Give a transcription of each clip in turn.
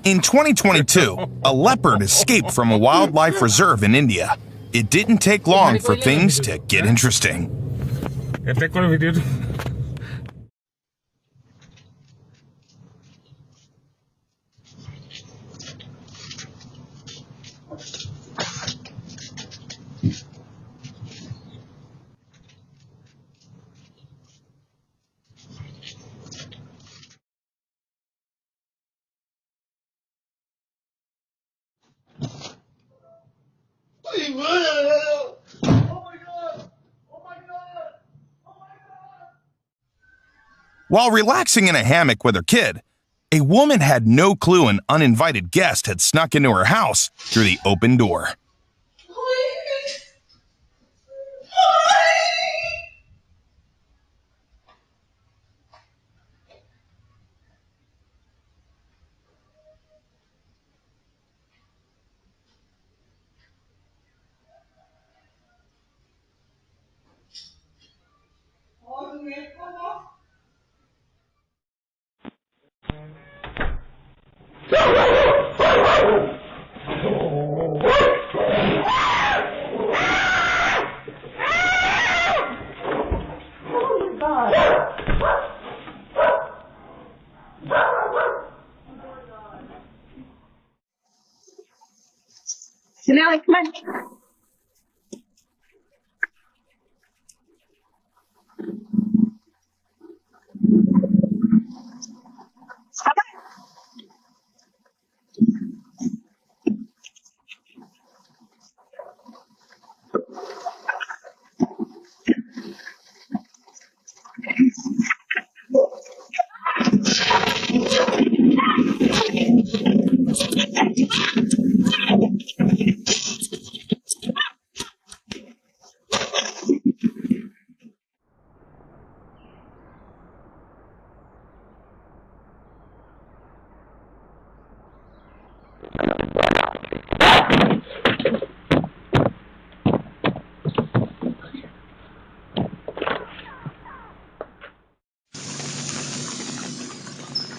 In 2022, a leopard escaped from a wildlife reserve in India. It didn't take long for things to get interesting. While relaxing in a hammock with her kid, a woman had no clue an uninvited guest had snuck into her house through the open door. Nelly, come on.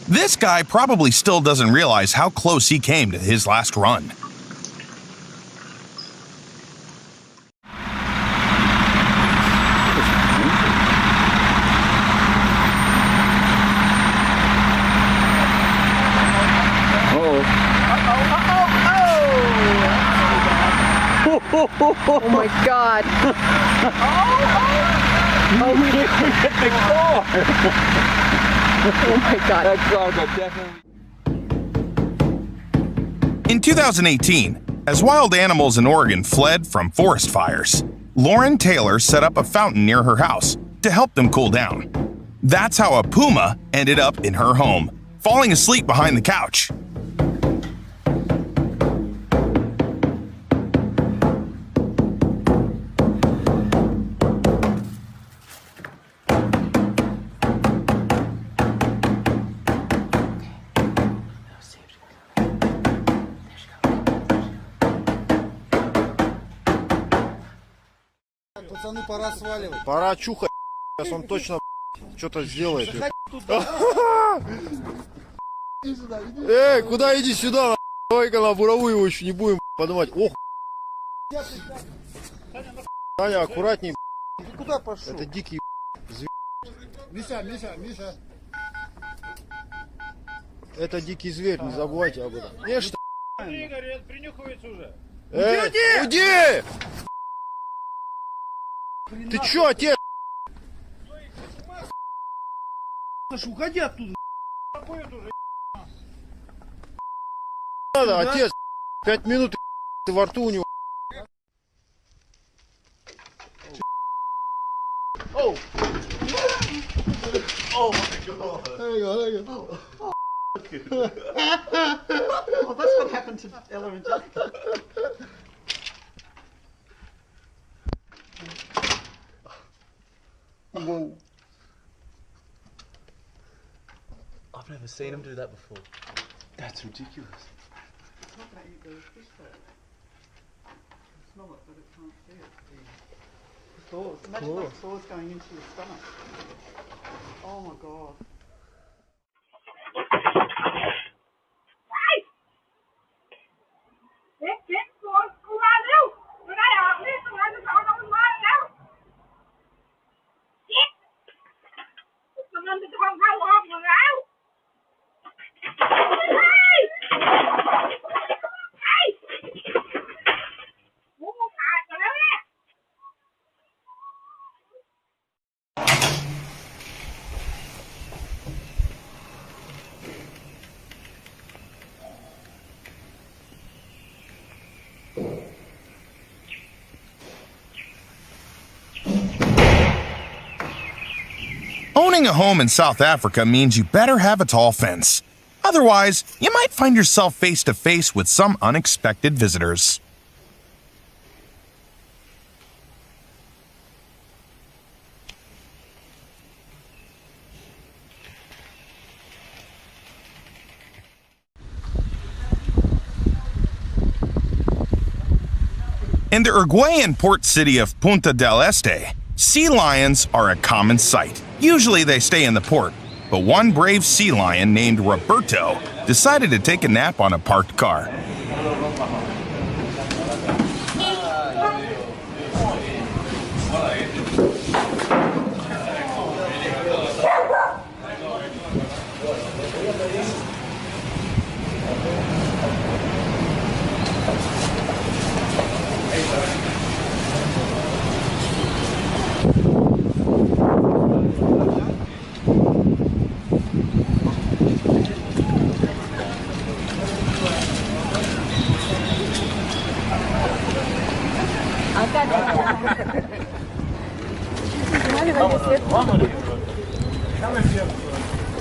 This guy probably still doesn't realize how close he came to his last run. Oh my God. Oh my God. Oh my God. That car got definitely. In 2018, as wild animals in Oregon fled from forest fires, Lauren Taylor set up a fountain near her house to help them cool down. That's how a puma ended up in her home, falling asleep behind the couch. Пацаны, пора сваливать. Пора чухать, сейчас он точно что-то сделает. Эй, куда иди сюда? Давай-ка на буровую его еще не будем поднимать. Ох, Таня, аккуратней. Ты куда пошел? Это дикий зверь. Миша. Это дикий зверь, не забывайте об этом. Не что? Принюхивается уже. Уйди! Ты чё, отец? Уходи оттуда. Надо, отец. 5 минут ты во рту у него. Oh my God. There you go. Well, that's what happened to Ella and Jacob. Whoa. I've never seen him do that before. That's ridiculous. not going to eat the fish though. Smell it, but it can't see it. Sauce. Imagine that sauce going into your stomach. Oh my god. Owning a home in South Africa means you better have a tall fence. Otherwise, you might find yourself face to face with some unexpected visitors. In the Uruguayan port city of Punta del Este, sea lions are a common sight. Usually they stay in the port, but one brave sea lion named Roberto decided to take a nap on a parked car.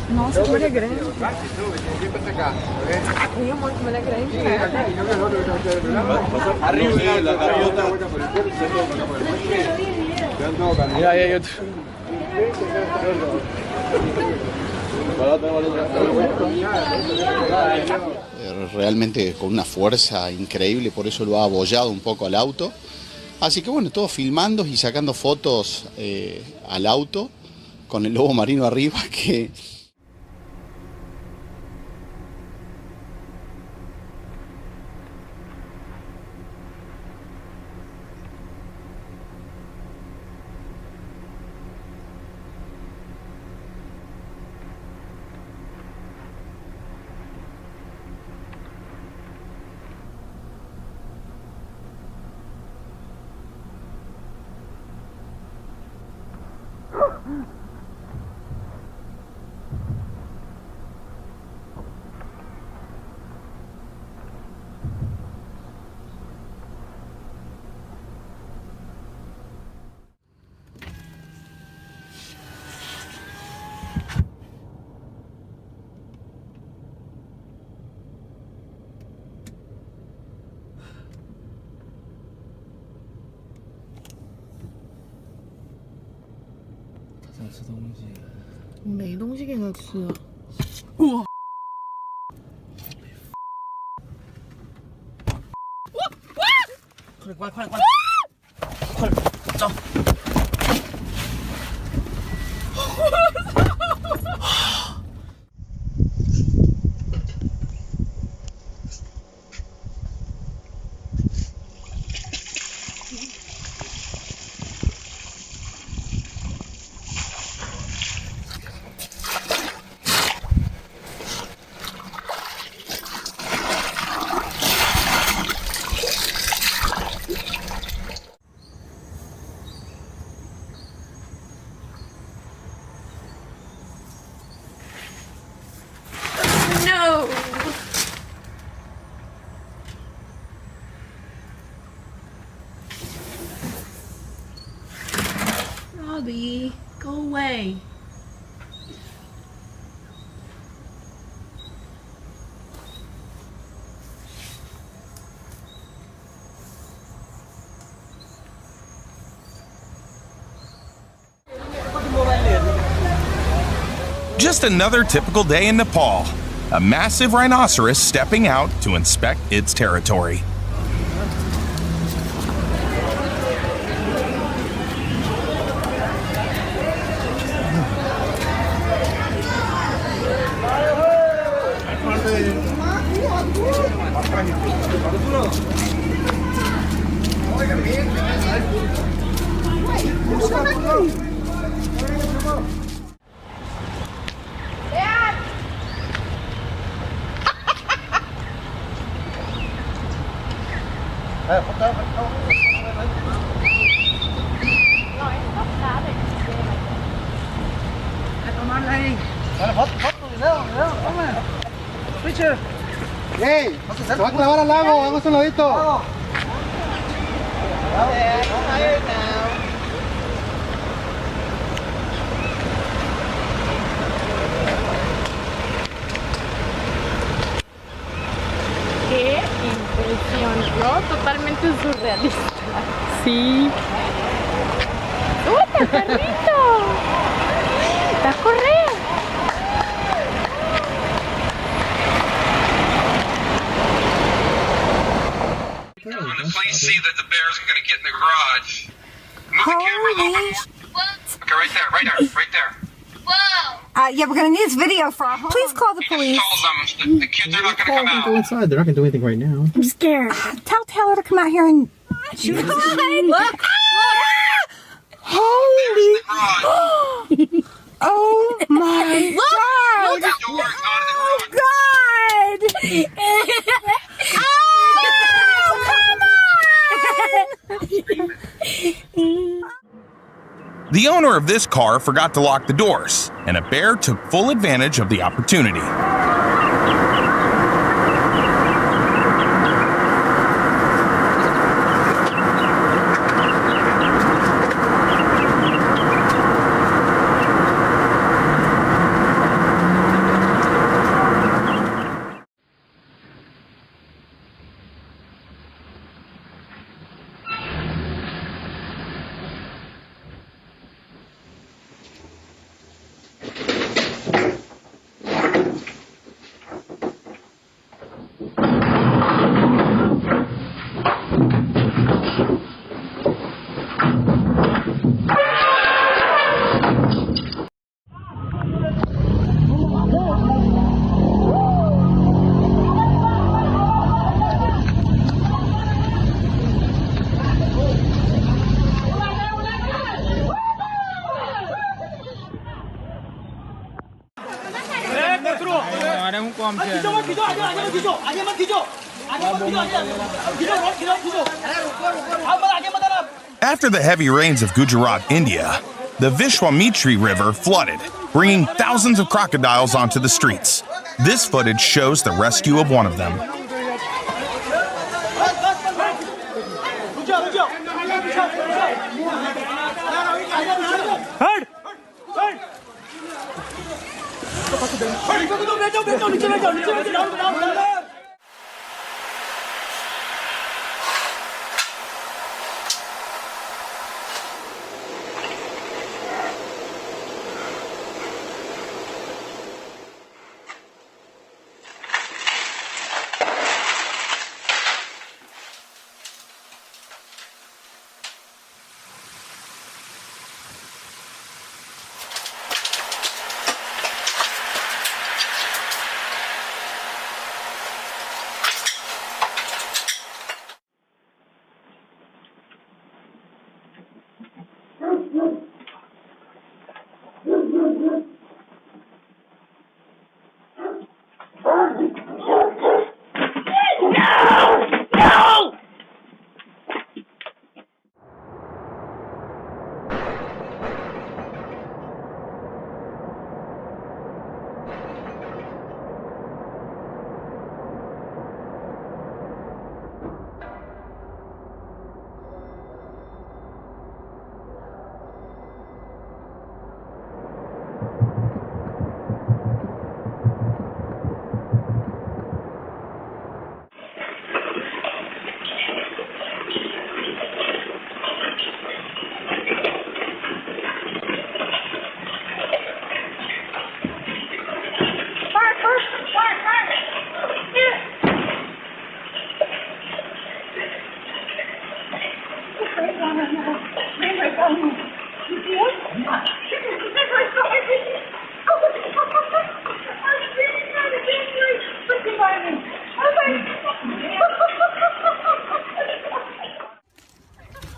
Nossa, como ele é grande. Tem muito, mas ele é grande, né? Realmente con una fuerza increíble, por eso lo ha abollado un poco al auto. Así que bueno, todos filmando y sacando fotos al auto con el lobo marino arriba que...没东西给他吃。Robbie, go away. Just another typical day in Nepal. a massive rhinoceros stepping out to inspect its territory. ¡Ey! ¡Se va a clavar al lago! ¡Vamos a un ladito! Qué impresión, ¿no? Totalmente surrealista. Sí. ¡Uy, perrito! ¡Va a correr! When the police see that the bears are going to get in the garage, move the camera a little bit more. Okay, right there. Yeah, we're gonna need this video for our home. Please call the police. Tell them the kids are not going to come out. Go inside. They're not going to do anything right now. I'm scared. Tell Taylor to come out here and shoot us. Look! Holy! Oh my God! The door is not in the Oh garage. God! Oh, come on! The owner of this car forgot to lock the doors, and a bear took full advantage of the opportunity. After the heavy rains of Gujarat, India, the Vishwamitri River flooded, bringing thousands of crocodiles onto the streets. This footage shows the rescue of one of them.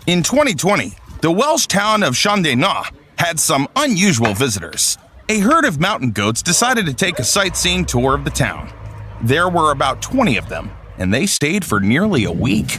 In 2020, the Welsh town of Llandudno had some unusual visitors. A herd of mountain goats decided to take a sightseeing tour of the town. There were about 20 of them, and they stayed for nearly a week.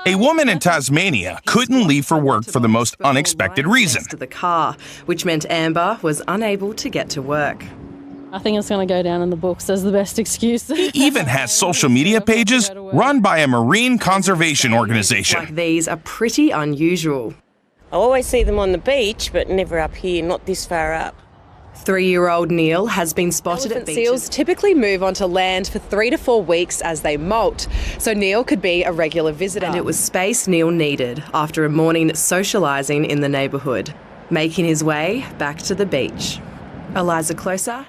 A woman in Tasmania couldn't leave for work for the most unexpected reason. To the car, which meant Amber was unable to get to work. I think it's going to go down in the books as the best excuse. He even has social media pages run by a marine conservation organization. Like these are pretty unusual. I always see them on the beach, but never up here, not this far up. 3-year-old Neil has been spotted at beaches. Seals typically move onto land for 3 to 4 weeks as they molt, so Neil could be a regular visitor. And it was space Neil needed after a morning socialising in the neighbourhood, making his way back to the beach. Eliza Closer.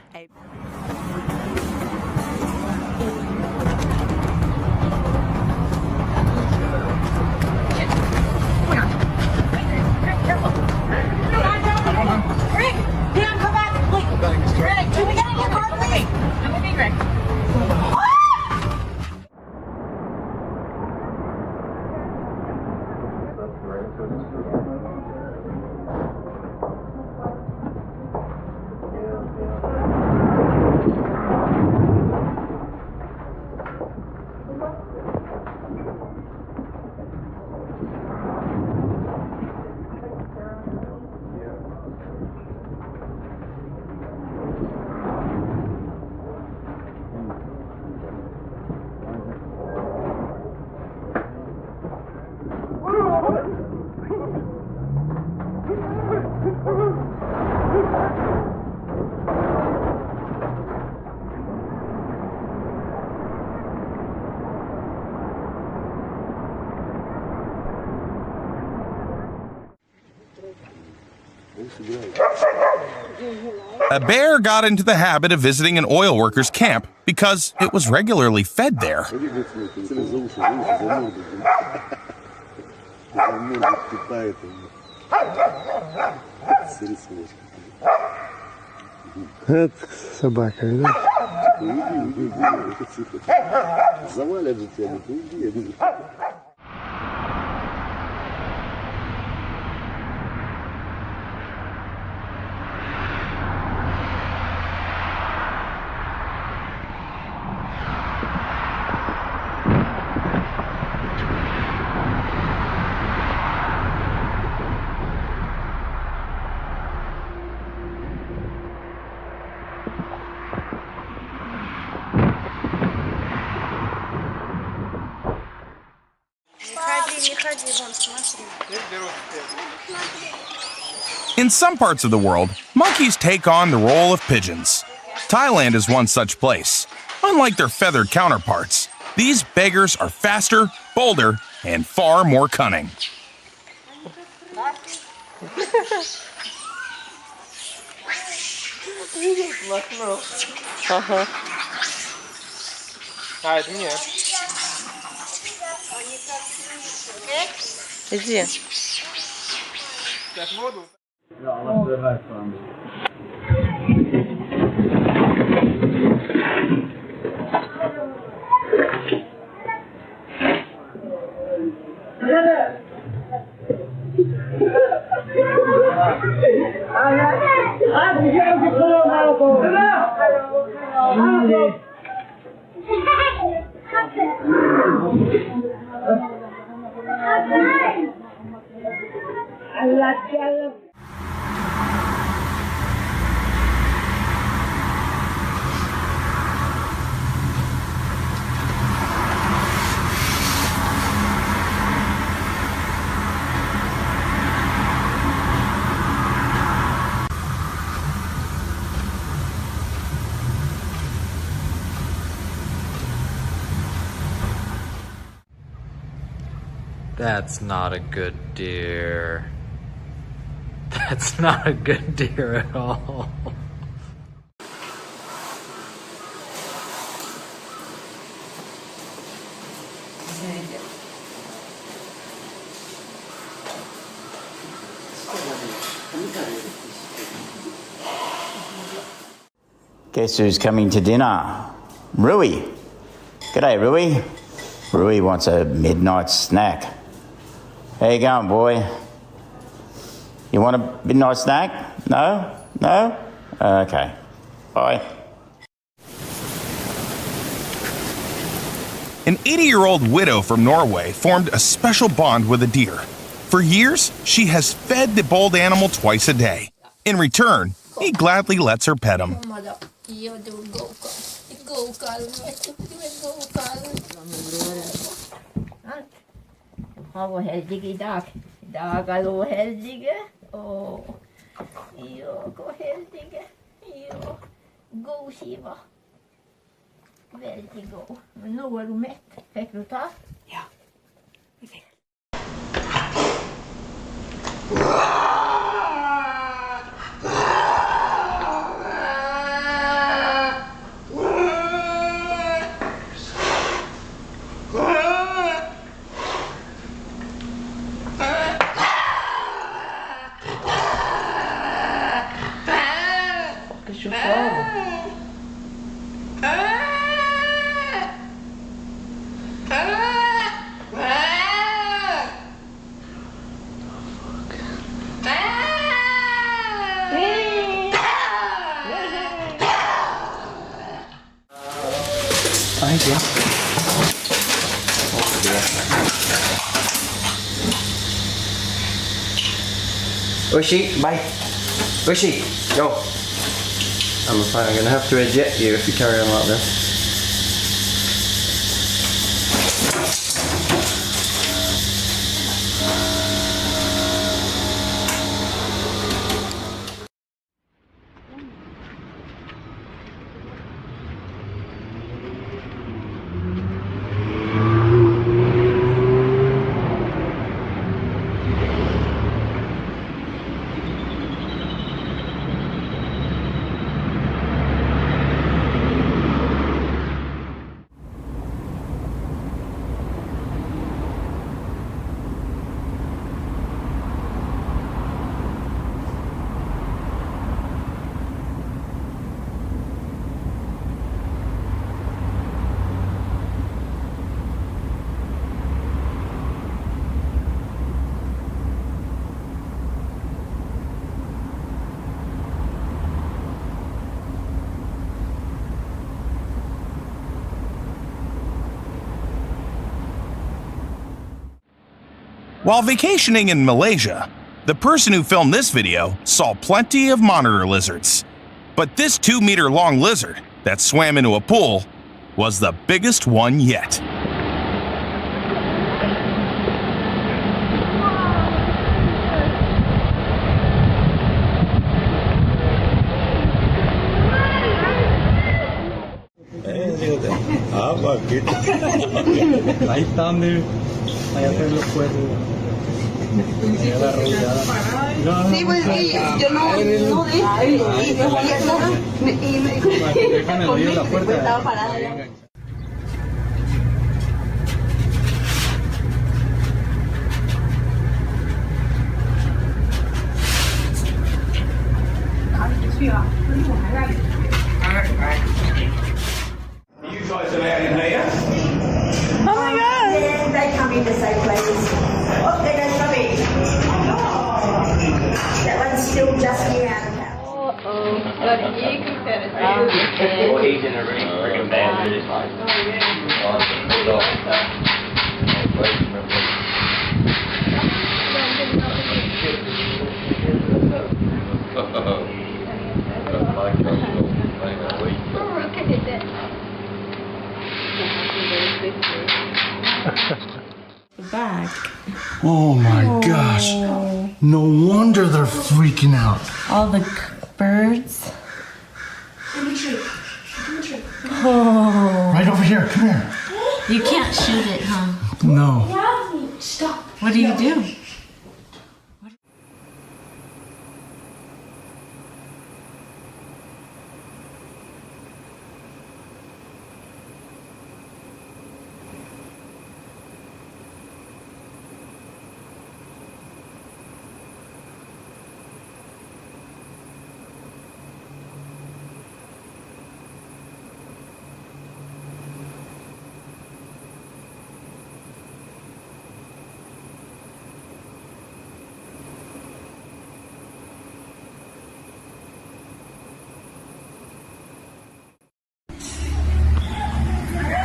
A bear got into the habit of visiting an oil workers' camp because it was regularly fed there. Собака, да? In some parts of the world, monkeys take on the role of pigeons. Thailand is one such place. Unlike their feathered counterparts, these beggars are faster, bolder, and far more cunning. That's not a good deer. That's not a good deer at all. Guess who's coming to dinner? Rui. G'day, Rui. Rui wants a midnight snack. How you going, boy? You want a midnight snack? No? No? Okay. Bye. An 80-year-old widow from Norway formed a special bond with a deer. For years, she has fed the bold animal twice a day. In return, he gladly lets her pet him. Hallå heldig idag. Idag är du heldig. Åh. Ja, gå heldig. Ja. God skiva. Väldigt god. Men nu är du mätt. Fick du ta? Ja. Vi fick. Ushi, bye. Ushi, go. I'm afraid I'm going to have to eject you if you carry on like this. While vacationing in Malaysia, the person who filmed this video saw plenty of monitor lizards. But this 2-meter-long lizard that swam into a pool was the biggest one yet. Ahí está, mire. Ahí atrás los cuernos. Ahí agarró ya. Sí, pues sí, yo no dije. Y me voy a hacer. Y me dijo, la puerta. Estaba parada ya. You guys are out in here? Oh my God! They come in the same place. Oh, there goes Bobby. That one's still just here out of house. Well, he's in a really freaking bad mood. Back. Oh my gosh. No wonder they're freaking out. All the birds. Oh. Right over here, come here. You can't shoot it, huh? No. Stop. What do you do?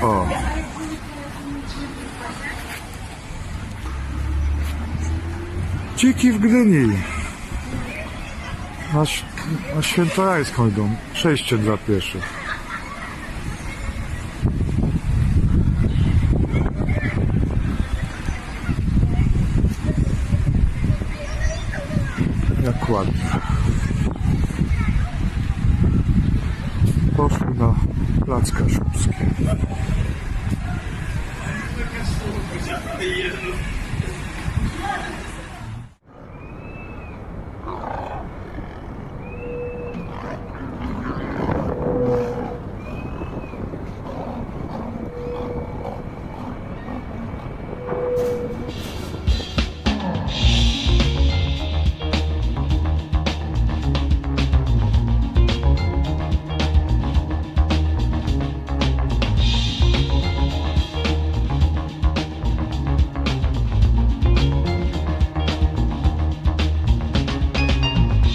O. Dziki w Gdyni. Na Świętojańską idą. Przejście dla pieszych. Jak ładnie. Poszli na plac Kaszubski.